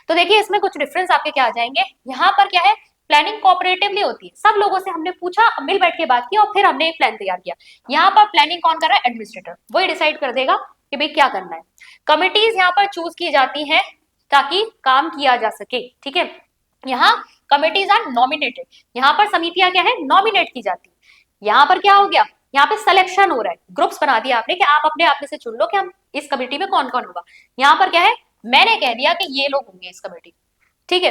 तो देखिए इसमें कुछ डिफरेंस आपके क्या आ जाएंगे। यहाँ पर क्या है, प्लानिंग कोऑपरेटिवली होती है, सब लोगों से हमने पूछा, मिल बैठ के बात की और फिर हमने एक प्लान तैयार किया। यहाँ पर प्लानिंग कौन कर रहा है, एडमिनिस्ट्रेटर, वही डिसाइड कर देगा कि भाई क्या करना है। कमिटीज यहाँ पर चूज की जाती हैं ताकि काम किया जा सके। ठीक है, यहाँ कमिटीज आर नॉमिनेटेड, यहाँ पर समितियां क्या है, नॉमिनेट की जाती है। यहाँ पर क्या हो गया, यहाँ पे सिलेक्शन हो रहा है, ग्रुप्स बना दिया आपने कि आप अपने आप में से चुन लो कि हम इस कमेटी में कौन कौन होगा। यहाँ पर क्या है, मैंने कह दिया कि ये लोग होंगे इस कमेटी। ठीक है,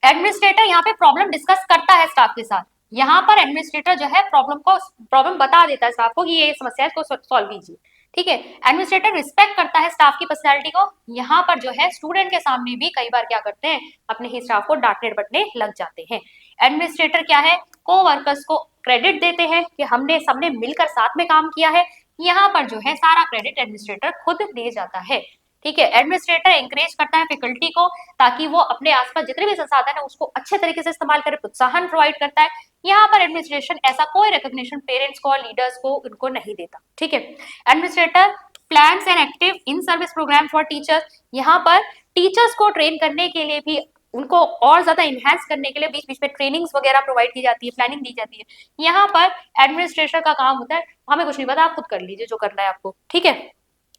एडमिनिस्ट्रेटर यहाँ पे प्रॉब्लम डिस्कस करता है स्टाफ के साथ, यहाँ पर एडमिनिस्ट्रेटर जो है प्रॉब्लम बता देता है स्टाफ को कि ये समस्या है, इसको सॉल्व कीजिए। ठीक है, एडमिनिस्ट्रेटर रिस्पेक्ट करता है स्टाफ की पर्सनैलिटी को। यहाँ पर जो है स्टूडेंट के सामने भी कई बार क्या करते हैं, अपने ही स्टाफ को डांटने डपटने लग जाते हैं। एडमिनिस्ट्रेटर क्या है, को वर्कर्स को क्रेडिट देते हैं कि हमने सबने मिलकर साथ में काम किया है। यहाँ पर जो है सारा क्रेडिट एडमिनिस्ट्रेटर खुद ले जाता है। ठीक है, एडमिनिस्ट्रेटर एंकरेज करता है फैकल्टी को ताकि वो अपने आसपास जितने भी संसाधन है उसको अच्छे तरीके से इस्तेमाल करे, प्रोत्साहन प्रोवाइड करता है। यहाँ पर एडमिनिस्ट्रेशन ऐसा कोई रिकॉग्निशन पेरेंट्स को और लीडर्स को उनको नहीं देता। ठीक है, administrator plans and active in service programme for teachers, यहाँ पर टीचर्स को ट्रेन करने के लिए भी, उनको और ज्यादा इनहेंस करने के लिए बीच बीच में ट्रेनिंग्स वगैरह प्रोवाइड की जाती है, प्लानिंग दी जाती है। यहाँ पर एडमिनिस्ट्रेशन का काम होता है हमें कुछ नहीं पता, आप खुद कर लीजिए जो करना है आपको। ठीक है,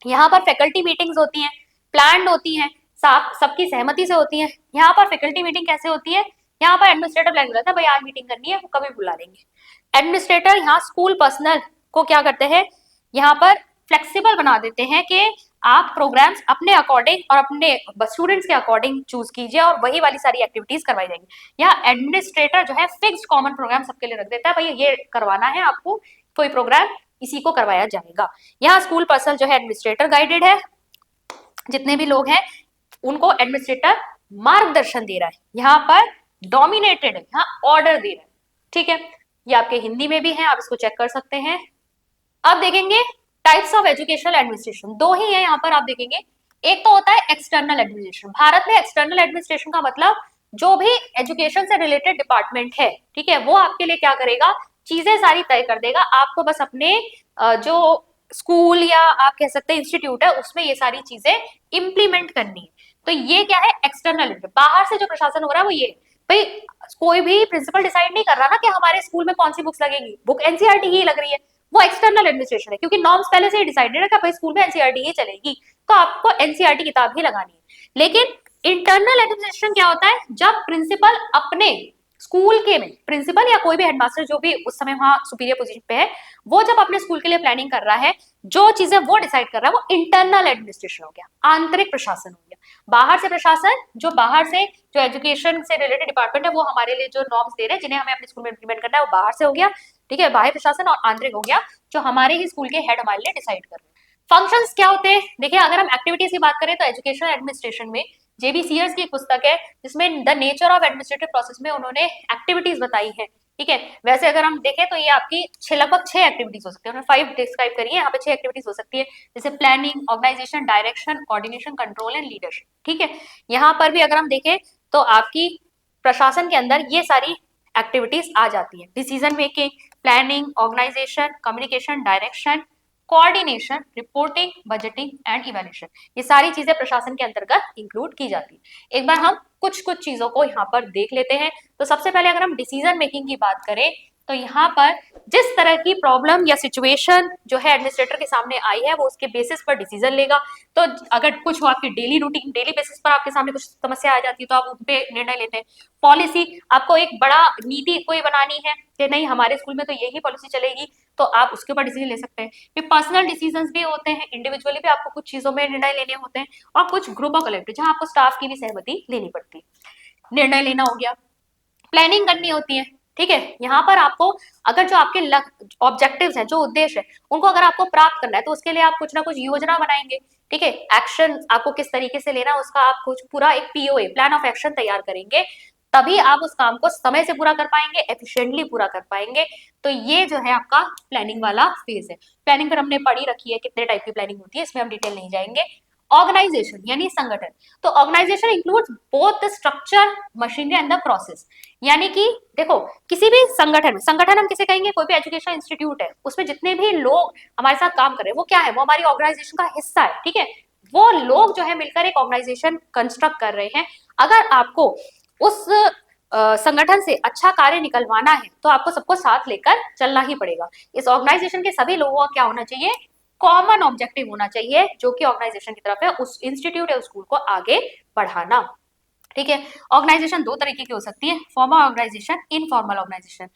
यहाँ पर फैकल्टी मीटिंग्स होती हैं, प्लान्ड होती हैं, सबकी सहमति से होती हैं। यहाँ पर फैकल्टी मीटिंग कैसे होती है, यहाँ पर एडमिनिस्ट्रेटर प्लान करता है भाई आज मीटिंग करनी है, वो कभी बुला लेंगे। एडमिनिस्ट्रेटर यहाँ स्कूल पर्सनल को क्या करते हैं, यहाँ पर फ्लेक्सिबल बना देते हैं कि आप प्रोग्राम्स अपने अकॉर्डिंग और अपने स्टूडेंट्स के अकॉर्डिंग चूज कीजिए और वही वाली सारी एक्टिविटीज करवाई जाएंगी। यहाँ एडमिनिस्ट्रेटर जो है फिक्स्ड कॉमन प्रोग्राम सबके लिए रख देता है, भाई ये करवाना है आपको, कोई प्रोग्राम इसी को करवाया जाएगा। यहाँ स्कूल पर्सनल जो है एडमिनिस्ट्रेटर गाइडेड है, जितने भी लोग हैं उनको एडमिनिस्ट्रेटर मार्गदर्शन दे रहा है। यहाँ पर डोमिनेटेड है, यहाँ ऑर्डर दे रहा है। ठीक है, ये आपके हिंदी में भी है, आप इसको चेक कर सकते हैं। अब देखेंगे टाइप्स ऑफ एजुकेशनल एडमिनिस्ट्रेशन, दो ही है यहाँ पर आप देखेंगे। एक तो होता है एक्सटर्नल एडमिनिस्ट्रेशन। भारत में एक्सटर्नल एडमिनिस्ट्रेशन का मतलब जो भी एजुकेशन से रिलेटेड डिपार्टमेंट है, ठीक है, वो आपके लिए क्या करेगा, चीजें सारी तय कर देगा। आपको बस अपने जो स्कूल या आप कह सकते हैं इंस्टीट्यूट है उसमें ये सारी चीजें इंप्लीमेंट करनी है। तो ये क्या है, एक्सटर्नल। बाहर से जो प्रशासन हो रहा है वो ये, भाई कोई भी प्रिंसिपल डिसाइड नहीं कर रहा ना कि हमारे स्कूल में कौन सी बुक्स लगेगी, बुक एनसीईआरटी ही लग रही है, वो एक्सटर्नल एडमिनिस्ट्रेशन है, क्योंकि नॉर्म्स पहले से ही डिसाइडेड है कि भाई स्कूल में एनसीईआरटी ही चलेगी, तो आपको एनसीईआरटी किताब ही लगानी है। लेकिन इंटरनल एडमिनिस्ट्रेशन क्या होता है, जब प्रिंसिपल अपने स्कूल के में, प्रिंसिपल या कोई भी हेडमास्टर जो भी उस समय वहां सुपीरियर पोजीशन पे है, वो जब अपने स्कूल के लिए प्लानिंग कर रहा है, जो चीजें वो डिसाइड कर रहा है, वो इंटरनल एडमिनिस्ट्रेशन हो गया, आंतरिक प्रशासन हो गया। बाहर से प्रशासन, जो बाहर से जो एजुकेशन से रिलेटेड डिपार्टमेंट है वो हमारे लिए जो नॉर्म्स दे रहे हैं जिन्हें हमें अपने स्कूल में इंप्लीमेंट करना है, वो बाहर से हो गया। ठीक है, बाह्य प्रशासन। और आंतरिक हो गया जो हमारे ही स्कूल के हेड हमारे लिए डिसाइड कर रहे हैं। फंक्शंस क्या होते हैं, देखिए अगर हम एक्टिविटीज की बात करें तो एजुकेशन एडमिनिस्ट्रेशन में जेबी सीयर्स की एक पुस्तक है जिसमें the nature of administrative process में उन्होंने एक्टिविटीज बताई है। ठीक है, वैसे अगर हम देखें तो ये आपकी लगभग 6 एक्टिविटीज हो सकती है, उन्होंने 5 डिस्क्राइब करी है, यहाँ पे 6 एक्टिविटीज हो सकती है, जैसे planning, organisation, direction, coordination, control and leadership. ठीक है, यहाँ पर भी अगर हम देखें तो आपकी प्रशासन के अंदर ये सारी एक्टिविटीज आ जाती है, decision making, planning, organisation, communication, direction, coordination, reporting, budgeting and evaluation, ये सारी चीजें प्रशासन के अंतर्गत इंक्लूड की जाती है। एक बार हम कुछ चीजों को यहाँ पर देख लेते हैं। तो सबसे पहले अगर हम डिसीजन मेकिंग की बात करें तो यहाँ पर जिस तरह की प्रॉब्लम या सिचुएशन जो है एडमिनिस्ट्रेटर के सामने आई है वो उसके बेसिस पर डिसीजन लेगा। तो अगर कुछ आपकी डेली रूटीन डेली बेसिस पर आपके सामने कुछ समस्या आ जाती है तो आप उन पे निर्णय लेते हैं। पॉलिसी, आपको एक बड़ा नीति कोई बनानी है कि नहीं हमारे स्कूल में तो यही पॉलिसी चलेगी, तो आप उसके ऊपर डिसीजन ले सकते हैं। फिर पर्सनल डिसीजन भी होते हैं, इंडिविजुअली भी आपको कुछ चीजों में निर्णय लेने होते हैं, और कुछ ग्रुप और कलेक्टिव जहां आपको स्टाफ की भी सहमति लेनी पड़ती है। निर्णय लेना हो गया, प्लानिंग करनी होती है, ठीक है। यहाँ पर आपको अगर जो आपके ऑब्जेक्टिव्स हैं, जो उद्देश्य है, उनको अगर आपको प्राप्त करना है तो उसके लिए आप कुछ ना कुछ योजना बनाएंगे, ठीक है। एक्शन आपको किस तरीके से लेना है उसका आप कुछ पूरा एक पीओए प्लान ऑफ एक्शन तैयार करेंगे, तभी आप उस काम को समय से पूरा कर पाएंगे, एफिशिएंटली पूरा कर पाएंगे। तो ये जो है आपका प्लानिंग वाला फेज है। प्लानिंग पर हमने पढ़ी रखी है कितने टाइप की प्लानिंग होती है, इसमें हम डिटेल नहीं जाएंगे। ऑर्गेनाइजेशन यानी संगठन, तो organisation includes both the structure, machinery and the process. यानी कि देखो किसी भी संगठन, संगठन हम किसे कहेंगे, कोई भी एजुकेशन इंस्टीट्यूट है उसमें जितने भी लोग हमारे साथ काम कर रहे हैं वो क्या है, वो हमारी ऑर्गेनाइजेशन का हिस्सा है, ठीक है। वो लोग जो है मिलकर एक ऑर्गेनाइजेशन कंस्ट्रक्ट कर रहे हैं। अगर आपको उस संगठन से अच्छा कार्य निकलवाना है तो आपको सबको साथ लेकर चलना ही पड़ेगा। इस ऑर्गेनाइजेशन के सभी लोगों का क्या होना चाहिए, कॉमन ऑब्जेक्टिव होना चाहिए, जो कि ऑर्गेनाइजेशन की तरफ है, उस इंस्टीट्यूट या स्कूल को आगे बढ़ाना, ठीक है। ऑर्गेनाइजेशन दो तरीके की हो सकती है, formal organisation, informal organisation.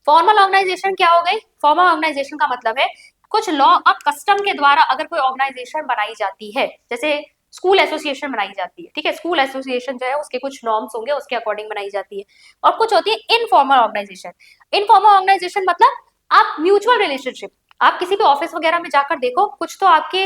Formal organisation क्या हो गई, फॉर्मल ऑर्गेनाइजेशन का मतलब है कुछ लॉ और कस्टम के द्वारा अगर कोई ऑर्गेनाइजेशन बनाई जाती है, जैसे स्कूल एसोसिएशन बनाई जाती है, ठीक है। स्कूल एसोसिएशन जो है उसके कुछ नॉर्म्स होंगे, उसके अकॉर्डिंग बनाई जाती है। और कुछ होती है इनफॉर्मल ऑर्गेनाइजेशन। इनफॉर्मल ऑर्गेनाइजेशन मतलब आप म्यूचुअल रिलेशनशिप, आप किसी भी ऑफिस वगैरह में जाकर देखो, कुछ तो आपके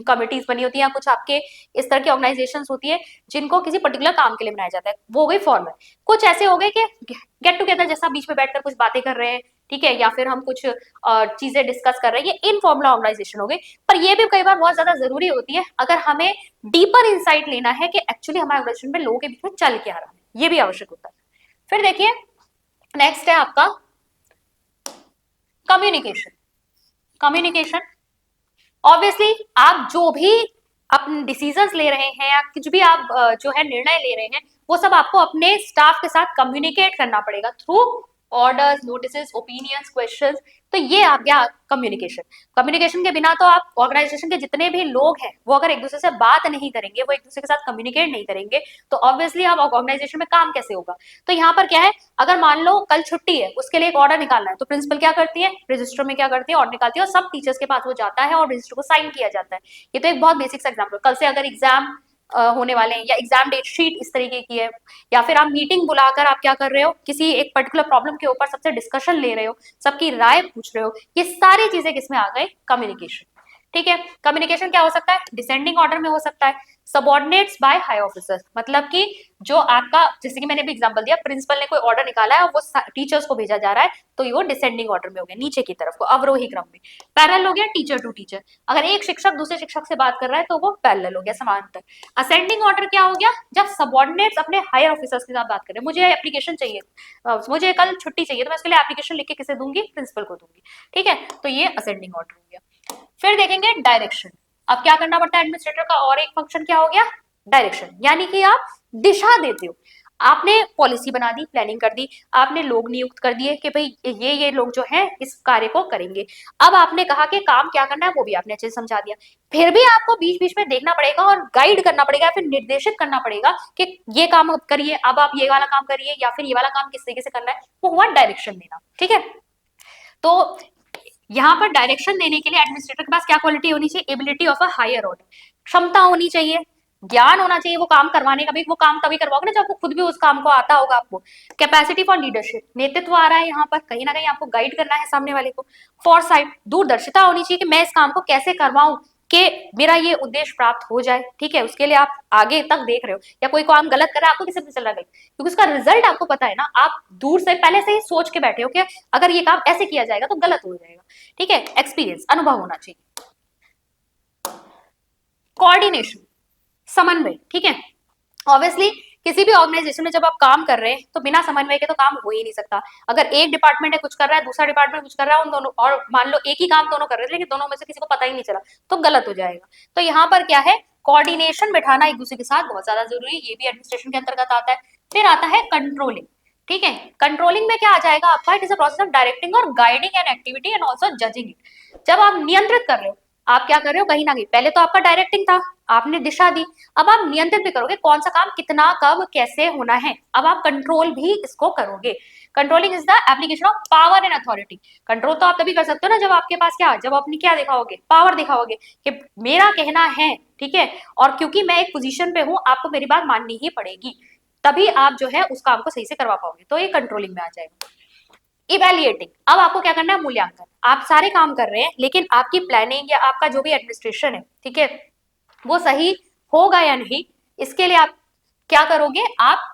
कमिटीज बनी होती है, कुछ आपके इस तरह की ऑर्गेनाइजेशंस होती है जिनको किसी पर्टिकुलर काम के लिए बनाया जाता है, वो हो गई फॉर्मल। कुछ ऐसे हो गए कि गेट टुगेदर जैसा बीच में बैठकर कुछ बातें कर रहे हैं, ठीक है, या फिर हम कुछ चीजें डिस्कस कर रहे हैं, ये इनफॉर्मल ऑर्गेनाइजेशन हो गई। पर ये भी कई बार बहुत ज्यादा जरूरी होती है अगर हमें डीपर इंसाइट लेना है कि एक्चुअली हमारे ऑर्गेनाइजेशन में लोगों के बीच में चल क्या रहा है, ये भी आवश्यक होता है। फिर देखिए नेक्स्ट है आपका कम्युनिकेशन। कम्युनिकेशन ऑब्वियसली आप जो भी अपने डिसीजंस ले रहे हैं या कुछ भी आप जो है निर्णय ले रहे हैं वो सब आपको अपने स्टाफ के साथ कम्युनिकेट करना पड़ेगा through orders, notices, opinions, questions. तो ये आ गया कम्युनिकेशन। कम्युनिकेशन के बिना तो आप ऑर्गेनाइजेशन के जितने भी लोग हैं वो अगर एक दूसरे से बात नहीं करेंगे, वो एक दूसरे के साथ कम्युनिकेट नहीं करेंगे, तो ऑब्वियसली आप ऑर्गेनाइजेशन में काम कैसे होगा। तो यहाँ पर क्या है, अगर मान लो कल छुट्टी है, उसके लिए एक ऑर्डर निकालना है, तो प्रिंसिपल क्या करती है, रजिस्टर में क्या करती है, ऑर्डर निकालती है और सब टीचर्स के पास वो जाता है और रजिस्टर को साइन किया जाता है। ये तो एक बहुत बेसिक एग्जाम्पल। कल से अगर एग्जाम होने वाले हैं या एग्जाम डेट शीट इस तरीके की है, या फिर आप मीटिंग बुलाकर आप क्या कर रहे हो, किसी एक पर्टिकुलर प्रॉब्लम के ऊपर सबसे डिस्कशन ले रहे हो, सबकी राय पूछ रहे हो, ये सारी चीजें किसमें आ गए, कम्युनिकेशन, ठीक है। कम्युनिकेशन क्या हो सकता है, डिसेंडिंग ऑर्डर में हो सकता है, सबऑर्डिनेट्स बाय हाई ऑफिसर्स, मतलब कि जो आपका, जैसे कि मैंने भी एग्जांपल दिया, प्रिंसिपल ने कोई ऑर्डर निकाला है और वो टीचर्स को भेजा जा रहा है, तो वो डिसेंडिंग ऑर्डर में हो गया, नीचे की तरफ को, अवरोही क्रम में। पैरेलल हो गया टीचर टू टीचर, अगर एक शिक्षक दूसरे शिक्षक से बात कर रहा है तो वो पैरेलल हो गया, समांतर। असेंडिंग ऑर्डर क्या हो गया, जब सबऑर्डिनेट्स अपने हायर ऑफिसर्स के साथ बात करें, मुझे एप्लीकेशन चाहिए, मुझे कल छुट्टी चाहिए, तो मैं उसके लिए एप्लीकेशन लिख के किसे दूंगी, प्रिंसिपल को दूंगी, ठीक है। तो ये असेंडिंग ऑर्डर हो गया। फिर देखेंगे डायरेक्शन। अब क्या करना पड़ता है एडमिनिस्ट्रेटर का, और एक फंक्शन क्या हो गया, डायरेक्शन, यानी कि आप दिशा देते हो। आपने पॉलिसी बना दी, प्लानिंग कर दी, आपने लोग नियुक्त कर दिए कि भाई ये लोग जो हैं इस कार्य को करेंगे। अब आपने कहा कि काम क्या करना है वो भी आपने अच्छे से समझा दिया, फिर भी आपको बीच बीच में देखना पड़ेगा और गाइड करना पड़ेगा, फिर निर्देशित करना पड़ेगा कि ये काम अब करिए, अब आप ये वाला काम करिए, या फिर ये वाला काम किस तरीके से करना है, वो हुआ डायरेक्शन देना, ठीक है। तो यहाँ पर डायरेक्शन देने के लिए एडमिनिस्ट्रेटर के पास क्या क्वालिटी होनी चाहिए, ability of a higher order, क्षमता होनी चाहिए, ज्ञान होना चाहिए वो काम करवाने का भी, वो काम तभी करवाओगे ना जब आपको खुद भी उस काम को आता होगा आपको। कैपेसिटी फॉर लीडरशिप, नेतृत्व आ रहा है यहाँ पर, कहीं ना कहीं आपको गाइड करना है सामने वाले को। फॉरसाइट, दूरदर्शिता होनी चाहिए कि मैं इस काम को कैसे करवाऊं कि मेरा ये उद्देश्य प्राप्त हो जाए, ठीक है। उसके लिए आप आगे तक देख रहे हो, या कोई काम गलत कर रहा है आपको किसे पता चल रहा है, क्योंकि उसका रिजल्ट आपको पता है ना, आप दूर से पहले से ही सोच के बैठे हो कि अगर ये काम ऐसे किया जाएगा तो गलत हो जाएगा, ठीक है। एक्सपीरियंस, अनुभव होना चाहिए। कोऑर्डिनेशन, समन्वय, ठीक है। ऑब्वियसली किसी भी ऑर्गेनाइजेशन में जब आप काम कर रहे हैं तो बिना समन्वय के तो काम हो ही नहीं सकता। अगर एक डिपार्टमेंट है कुछ कर रहा है, दूसरा डिपार्टमेंट कुछ कर रहा है, उन दोनों, और मान लो एक ही काम दोनों कर रहे हैं लेकिन दोनों में से किसी को पता ही नहीं चला, तो गलत हो जाएगा। तो यहाँ पर क्या है, कोऑर्डिनेशन बैठाना एक दूसरे के साथ बहुत ज्यादा जरूरी है, ये भी एडमिनिस्ट्रेशन के अंतर्गत आता है। फिर आता है कंट्रोलिंग, ठीक है। कंट्रोलिंग में क्या आ जाएगा आपका, it is a process of directing और guiding an activity and also judging it. जब आप नियंत्रित कर रहे हो, आप क्या कर रहे हो कहीं ना कहीं, पहले तो आपका डायरेक्टिंग था, आपने दिशा दी, अब आप नियंत्रित भी करोगे कौन सा काम कितना कब कैसे होना है, अब आप कंट्रोल भी इसको करोगे। Controlling is the application of power and authority. Control तो आप तभी कर सकते हो ना जब आपके पास क्या, जब आपने क्या देखा होगे, पावर देखा होगे कि मेरा कहना है, ठीक है, और क्योंकि मैं एक पोजीशन पे हूं आपको मेरी बात माननी ही पड़ेगी, तभी आप जो है उस काम को सही से करवा पाओगे, तो ये कंट्रोलिंग में आ जाएगा। इवेल्युएटिंग, अब आपको क्या करना है, मूल्यांकन। आप सारे काम कर रहे हैं लेकिन आपकी प्लानिंग या आपका जो भी एडमिनिस्ट्रेशन है, ठीक है, वो सही होगा या नहीं, इसके लिए आप क्या करोगे, आप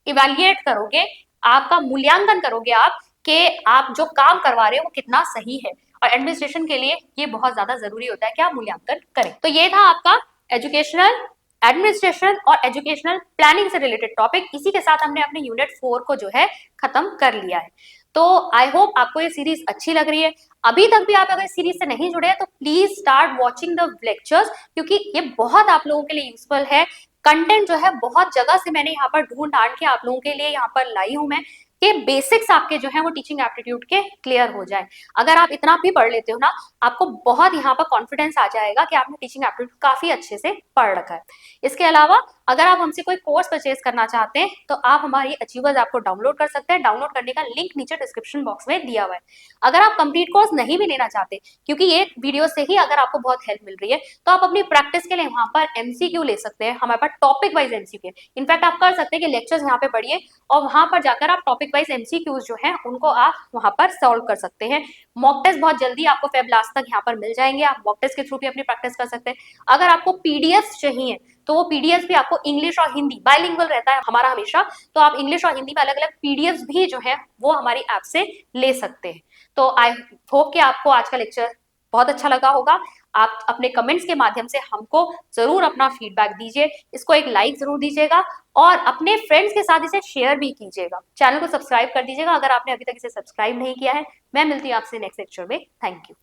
इवेल्युएट करोगे, आपका मूल्यांकन करोगे आप कि आप जो काम करवा रहे हो वो कितना सही है। और एडमिनिस्ट्रेशन के लिए ये बहुत ज्यादा जरूरी होता है कि आप मूल्यांकन करें। तो ये था आपका एजुकेशनल एडमिनिस्ट्रेशन और एजुकेशनल प्लानिंग से रिलेटेड टॉपिक। इसी के साथ हमने अपने यूनिट 4 को जो है खत्म कर लिया है। तो आई होप आपको ये सीरीज अच्छी लग रही है। अभी तक भी आप अगर इस सीरीज से नहीं जुड़े हैं तो please start watching the lectures, क्योंकि ये बहुत आप लोगों के लिए यूजफुल है। कंटेंट जो है बहुत जगह से मैंने यहाँ पर ढूंढ ढांड के आप लोगों के लिए यहाँ पर लाई हूं मैं, कि बेसिक्स आपके जो है वो टीचिंग एप्टीट्यूड के क्लियर हो जाए। अगर आप इतना भी पढ़ लेते हो ना, आपको बहुत यहाँ पर कॉन्फिडेंस आ जाएगा कि आपने टीचिंग एप्टीट्यूड काफी अच्छे से पढ़ रखा है। इसके अलावा अगर आप हमसे कोई कोर्स परचेज करना चाहते हैं तो आप हमारी अचीवर्स ऐप को डाउनलोड कर सकते हैं। डाउनलोड करने का लिंक नीचे डिस्क्रिप्शन बॉक्स में दिया हुआ है। अगर आप कंप्लीट कोर्स नहीं भी लेना चाहते, क्योंकि ये वीडियो से ही अगर आपको बहुत हेल्प मिल रही है, तो आप अपनी प्रैक्टिस के लिए वहां पर एमसीक्यू ले सकते हैं। हमारे पास टॉपिक वाइज एमसीक्यू है। इनफैक्ट आप कर सकते हैं कि लेक्चर्स यहाँ पे पढ़िए और वहां पर जाकर आप टॉपिक वाइज एमसीक्यूज जो है उनको आप वहां पर सॉल्व कर सकते हैं। मॉक टेस्ट बहुत जल्दी आपको फेब लास्ट तक यहाँ पर मिल जाएंगे, आप मॉक टेस्ट के थ्रू भी अपनी प्रैक्टिस कर सकते हैं। अगर आपको पीडीएफ चाहिए तो वो पीडीएफ भी आपको इंग्लिश और हिंदी बाइलिंगुअल रहता है हमारा हमेशा, तो आप इंग्लिश और हिंदी में अलग अलग पीडीएफ भी जो है वो हमारी ऐप से ले सकते हैं। तो आई होप कि आपको आज का लेक्चर बहुत अच्छा लगा होगा। आप अपने कमेंट्स के माध्यम से हमको जरूर अपना फीडबैक दीजिए, इसको एक लाइक जरूर दीजिएगा और अपने फ्रेंड्स के साथ इसे शेयर भी कीजिएगा। चैनल को सब्सक्राइब कर दीजिएगा अगर आपने अभी तक इसे सब्सक्राइब नहीं किया है। मैं मिलती हूँ आपसे नेक्स्ट लेक्चर में। Thank you.